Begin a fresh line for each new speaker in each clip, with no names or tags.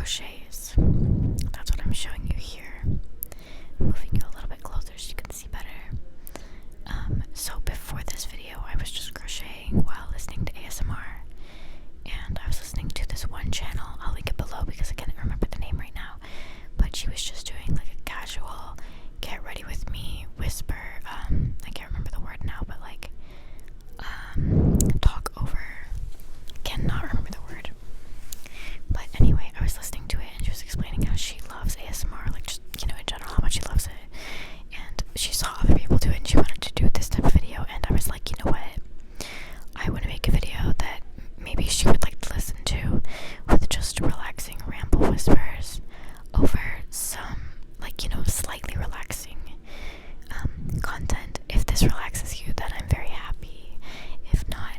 crochets. That's what I'm showing you here. Moving you a little bit closer so you can see better. So before this video, I was just crocheting while listening to ASMR, and I was listening to this one channel. I'll link it below because I can't remember the name right now, but she was just doing like a casual get ready with me whisper, I can't remember the word now, but like talk over, cannot remember the word, but anyway, I was listening to it and she was explaining how she loves ASMR, like just, in general, how much she loves it, and she saw other people do it and she wanted to do this type of video, and I was like, you know what, I want to make a video that maybe she would like to listen to with just relaxing ramble whispers over some, like, slightly relaxing content. If this relaxes you, then I'm very happy. If not,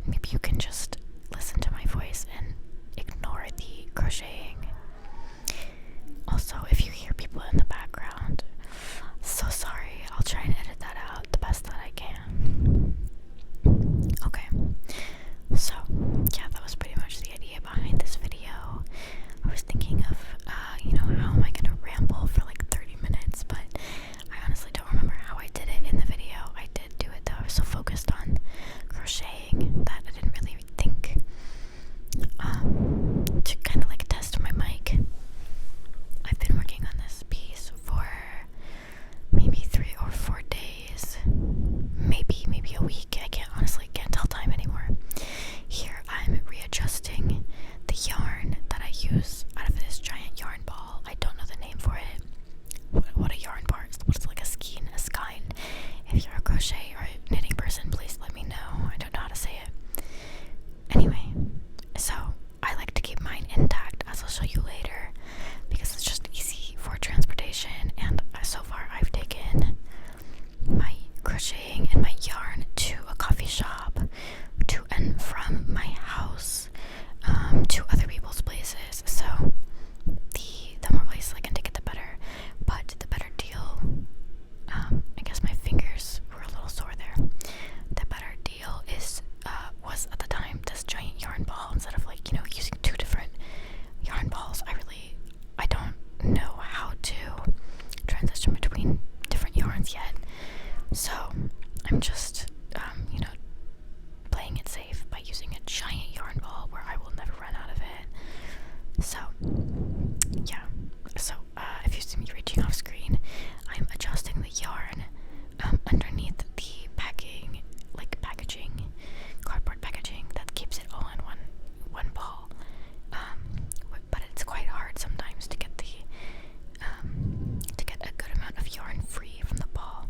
maybe you can just listen to my voice and ignore the crocheting. Also, if you hear people in the background, so sorry. I'll try and edit that out the best that I can. Okay, so yeah, that was pretty much the idea behind this video. I was thinking of, how am I gonna ramble for like 30 minutes, but I honestly don't remember how I did it in the video. I did do it though. I was so focused on crocheting that I didn't really think to kind of like test my mic. I've been working on this piece for maybe 3 or 4 days, maybe a week. I can't tell time anymore. Here I'm readjusting the yarn that I use out of this giant yarn ball. I don't know the name for it. What a yarn bar is. What's like a skein, a skein. If you're a crochet or a knitting person, please let me know. I don't know how to say it. Anyway, so I like to keep mine intact, as I'll show you later, because it's just easy for transportation, and so far I've taken my crocheting and my yarn to a coffee shop, to and from my house, to other people's places, so the more places I can take it, the better. But the better deal, I guess my fingers were a little sore there. The better deal was at the time this giant yarn ball, instead of like, using 2 different yarn balls. I don't know how to transition between different yarns yet, so I'm just playing it safe by using a giant yarn ball where I will never run out of it. So yeah, if you see me reaching off screen, I'm adjusting the yarn underneath the packaging, cardboard packaging that keeps it all in one ball. But it's quite hard sometimes to get a good amount of yarn free from the ball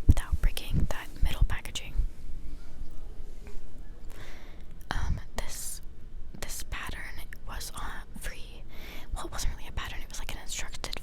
without breaking that middle packaging. This pattern was free. Well, it wasn't really a pattern, it was like an instructed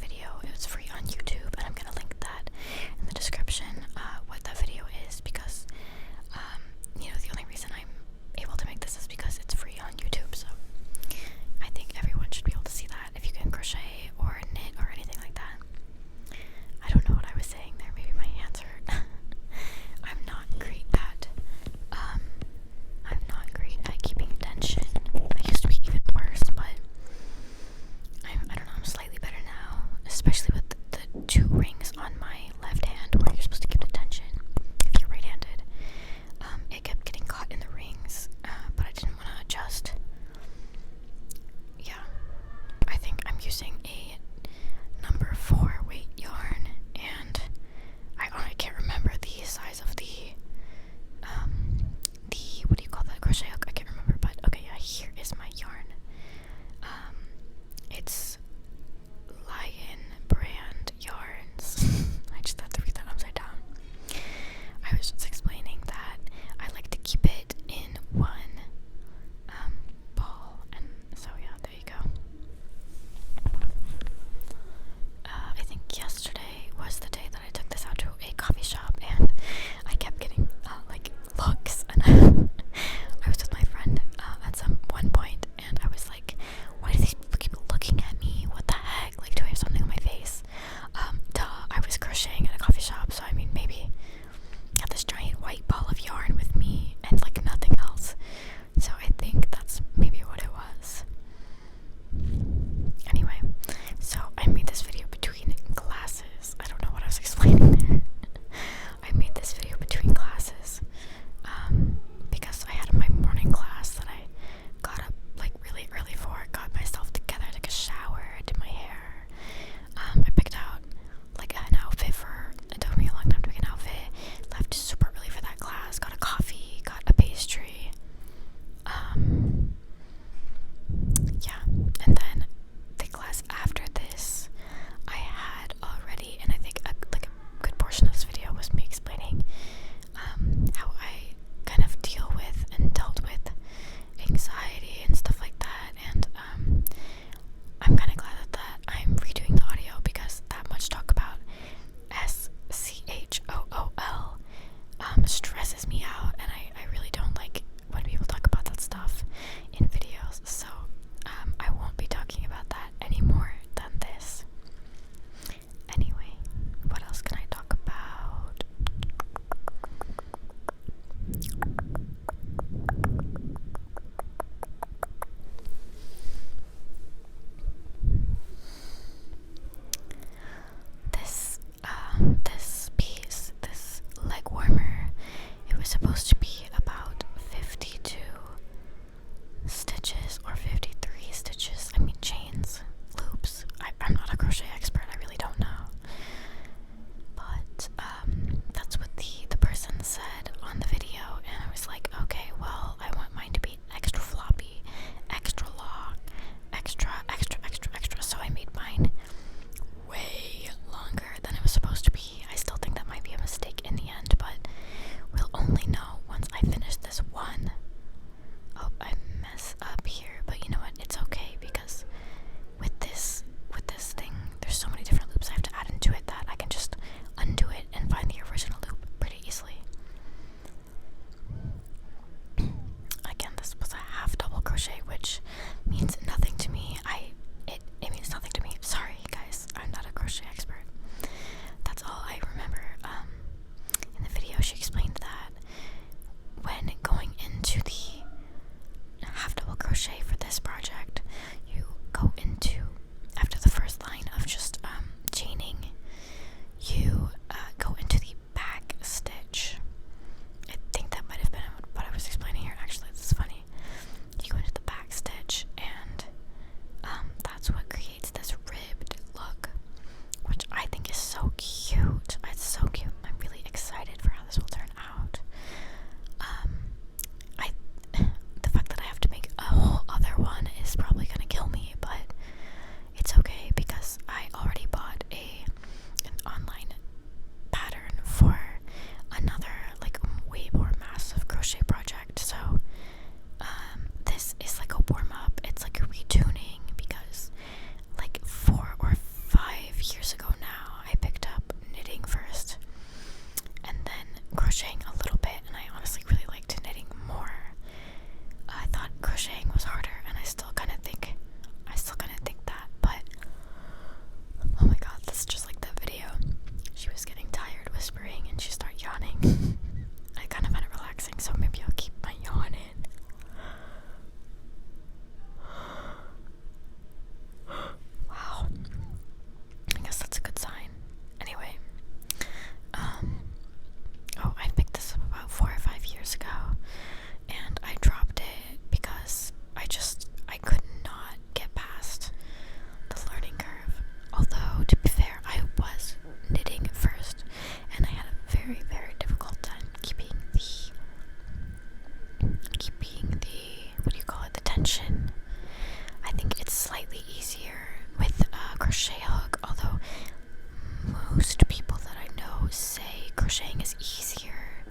crocheting is easier.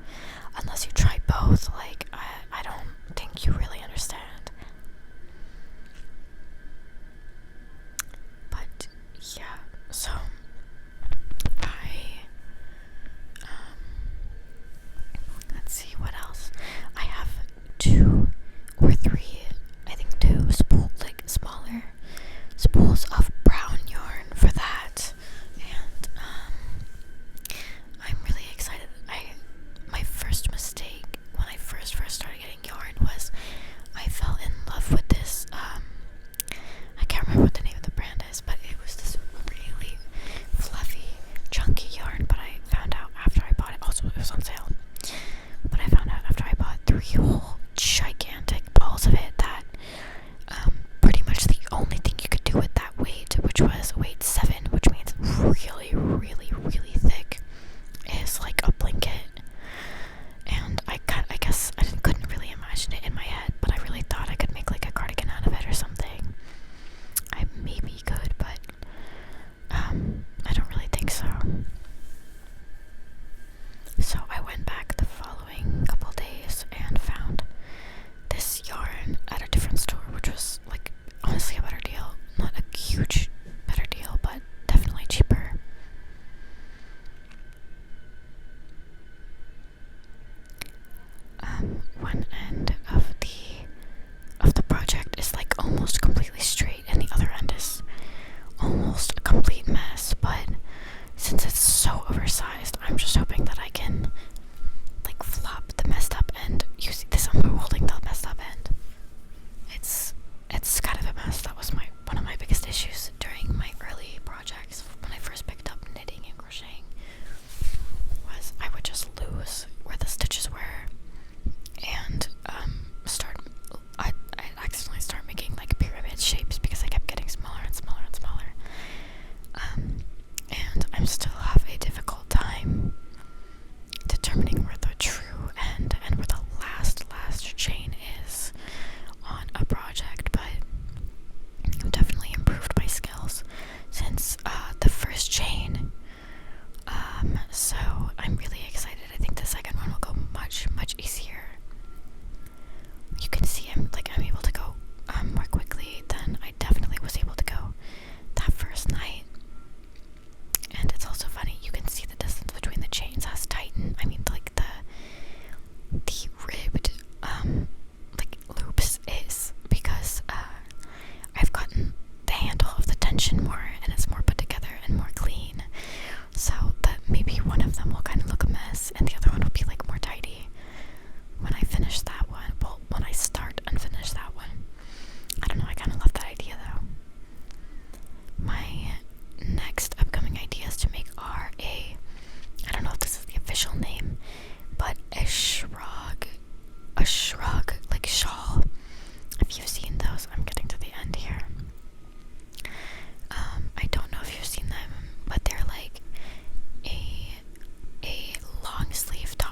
Unless you try both, like, I don't think you really understand. But yeah, so I let's see what else. I have 2 or 3, I think 2 smaller spools of brown yarn for that, and I'm really excited. My first mistake when I first started getting yarn was I fell in love with this. I can't remember what the name of the brand is, but it was this really fluffy, chunky yarn. But I found out after I bought it. Also, it was on sale. But I found out after I bought 3 whole gigantic balls of it that pretty much the only thing you could do with that weight, which was weight 7, which means really, really, really thick, is like a blanket. And I guess I couldn't really imagine it in my head, but I really thought I could make like a cardigan out of it or something. I maybe could, but I don't really think so. So I went back the following couple days and found this yarn at a different store, which was like honestly a better deal. Not a huge better deal, but definitely cheaper. One end of the project is like almost completely straight, and the other end is almost a complete mess. But since it's so oversized, I'm just hoping that I can like flop the messed up end. You see this? I'm holding the messed up end. It's kind of a mess. That was one of my biggest issues during my early projects when I first picked up knitting and crocheting. Was I would just lose where the stitches were, and I accidentally start making like pyramid shapes because I kept getting smaller and smaller and smaller. And I still have a difficult time determining where the true end and where the last chain is on a project, but I've definitely improved my skills since the first chain. So I'm really excited. I think the second one will go much easier. You can see I'm able to go more quickly than I definitely was able to go that first night. And it's also funny, you can see the distance between the chains has tightened. I mean, like the ribbed like loops is because I've gotten the handle of the tension more, and it's more put together and more clean. So that maybe one of them will kind of look a mess, and the other one will be like more tidy when I finish that one. Well, when I start and finish that one. I don't know, I kind of love that idea though. My next upcoming ideas to make are I don't know if this is the official name, but a shrug, like shawl. Have you seen those? I'm getting to the end here. I don't know if you've seen them, but they're like a long sleeve top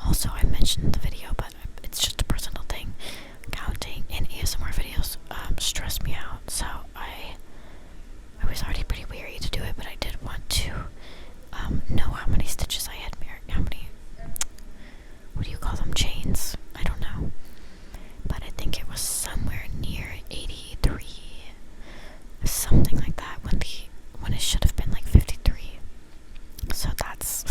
Also, I mentioned the video, but it's just a personal thing. Counting in ASMR videos stressed me out, so I was already pretty weary to do it, but I did want to know how many stitches I had, how many, what do you call them, chains? I don't know. But I think it was somewhere near 83, something like that, when it should have been like 53. So that's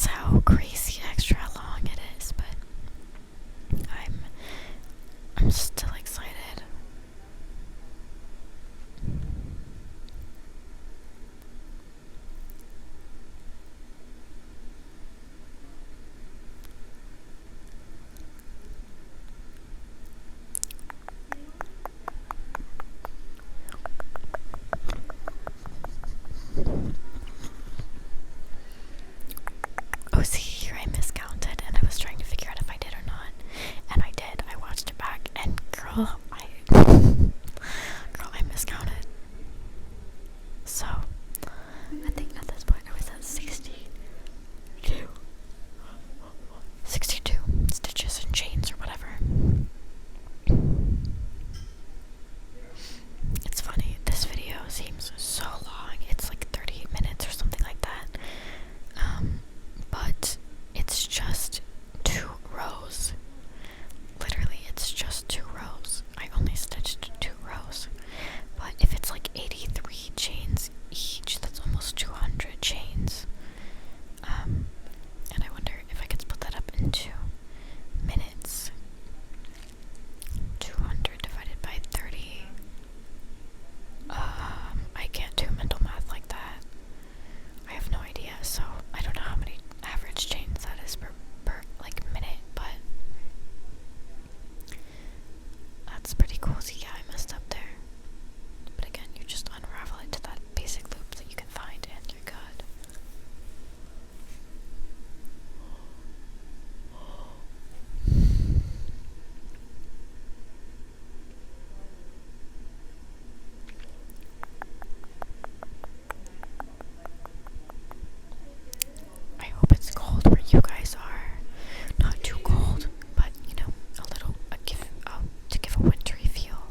how crazy extra long it is, but I'm still excited. Oh, see, here I miscounted, and I was trying to figure out if I did or not, and I did. I watched it back, and girl, I miscounted. So, I think at this point I was at 62 stitches and chains or whatever. It's funny, this video seems so long. It's like 38 minutes or something like that. But it's just 2 rows. Literally, it's just 2 rows. I only stitched 2 rows. But if it's like 83 chains each, that's almost 200 chains. And I wonder if I could split that up into minutes. 200 divided by 30. I can't do mental math like that. I have no idea, so I don't know how many average chains that is per like minute, but that's pretty cool. So yeah, I messed up there. But again, you just unravel it to that basic loop that you can find and you're good. I hope it's cold where you guys are. Not too cold, but you know, to give a wintry feel.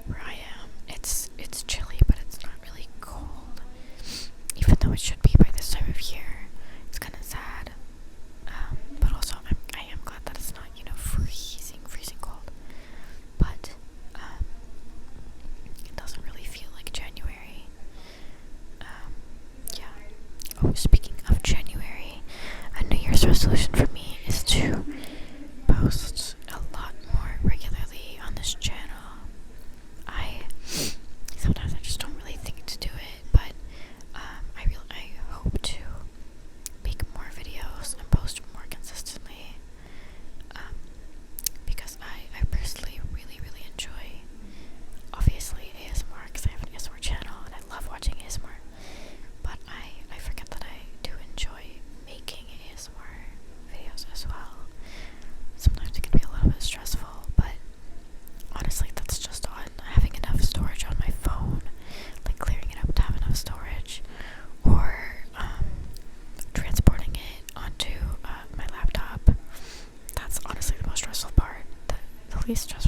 Where I am, it's chilly, but it's not really cold. Even though it should be by this time of year, it's kind of sad. But also, I am glad that it's not, freezing cold. But it doesn't really feel like January. Yeah. Oh, speaking of January, a New Year's resolution for me is to post a lot more regularly on this channel. Sometimes I just don't really think to do it, but I hope to make more videos and post more consistently, because I personally really enjoy, obviously, ASMR, because I have an ASMR channel and I love watching ASMR, but I forget that I do enjoy making ASMR videos as well. Sometimes it can be a little bit stressful, but honestly, that's just on having enough storage on my phone, like clearing it up to have enough storage, or transporting it onto my laptop. That's honestly the most stressful part. The least stressful